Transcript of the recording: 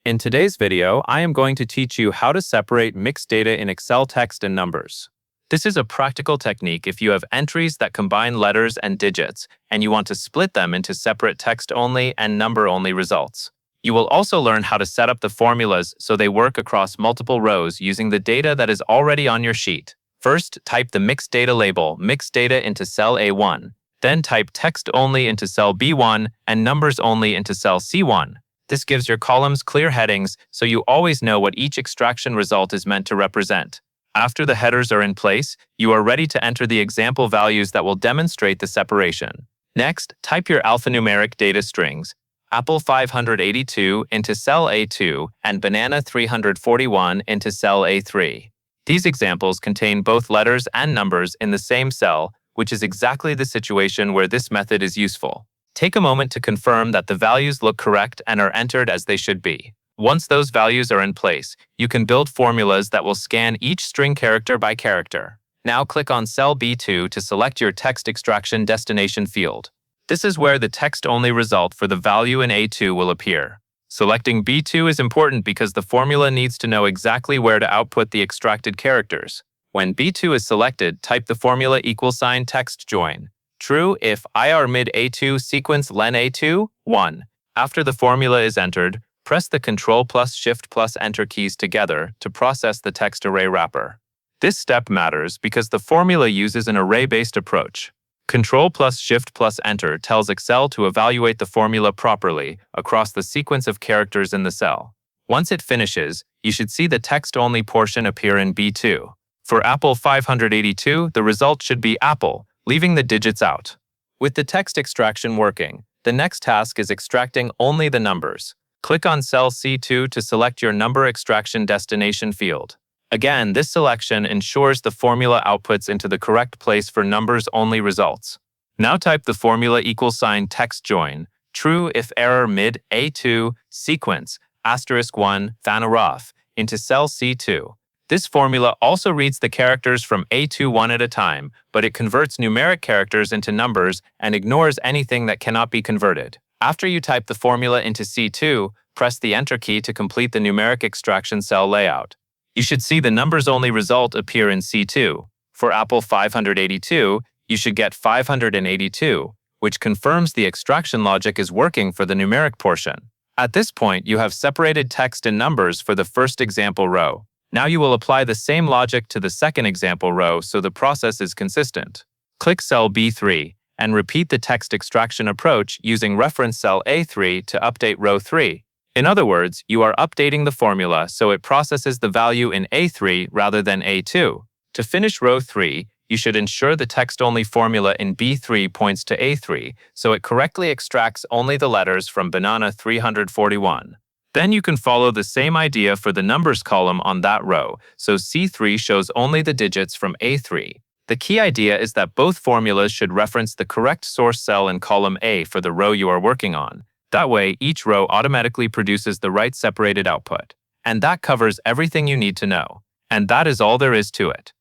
In today's video, I am going to teach you how to separate mixed data in Excel text and numbers. This is a practical technique if you have entries that combine letters and digits, and you want to split them into separate text-only and number-only results. You will also learn how to set up the formulas so they work across multiple rows using the data that is already on your sheet. First, type the mixed data label, mixed data, into cell A1. Then type text only into cell B1 and numbers only into cell C1. This gives your columns clear headings so you always know what each extraction result is meant to represent. After the headers are in place, you are ready to enter the example values that will demonstrate the separation. Next, type your alphanumeric data strings, apple 582 into cell A2 and banana 341 into cell A3. These examples contain both letters and numbers in the same cell, which is exactly the situation where this method is useful. Take a moment to confirm that the values look correct and are entered as they should be. Once those values are in place, you can build formulas that will scan each string character by character. Now click on cell B2 to select your text extraction destination field. This is where the text-only result for the value in A2 will appear. Selecting B2 is important because the formula needs to know exactly where to output the extracted characters. When B2 is selected, type the formula =, text join. True if ir mid A2 sequence len A2, 1. After the formula is entered, press the Ctrl+ Shift+ Enter keys together to process the text array wrapper. This step matters because the formula uses an array-based approach. Ctrl+ Shift+ Enter tells Excel to evaluate the formula properly across the sequence of characters in the cell. Once it finishes, you should see the text-only portion appear in B2. For apple 582, the result should be apple, leaving the digits out. With the text extraction working, the next task is extracting only the numbers. Click on cell C2 to select your number extraction destination field. Again, this selection ensures the formula outputs into the correct place for numbers-only results. Now type the formula =, text join, true if error mid A2 sequence *1 vanaraf into cell C2. This formula also reads the characters from A2 one at a time, but it converts numeric characters into numbers and ignores anything that cannot be converted. After you type the formula into C2, press the Enter key to complete the numeric extraction cell layout. You should see the numbers-only result appear in C2. For apple 582, you should get 582, which confirms the extraction logic is working for the numeric portion. At this point, you have separated text and numbers for the first example row. Now you will apply the same logic to the second example row so the process is consistent. Click cell B3 and repeat the text extraction approach using reference cell A3 to update row 3. In other words, you are updating the formula so it processes the value in A3 rather than A2. To finish row 3, you should ensure the text-only formula in B3 points to A3 so it correctly extracts only the letters from banana 341. Then you can follow the same idea for the numbers column on that row, so C3 shows only the digits from A3. The key idea is that both formulas should reference the correct source cell in column A for the row you are working on. That way, each row automatically produces the right separated output. And that covers everything you need to know. And that is all there is to it.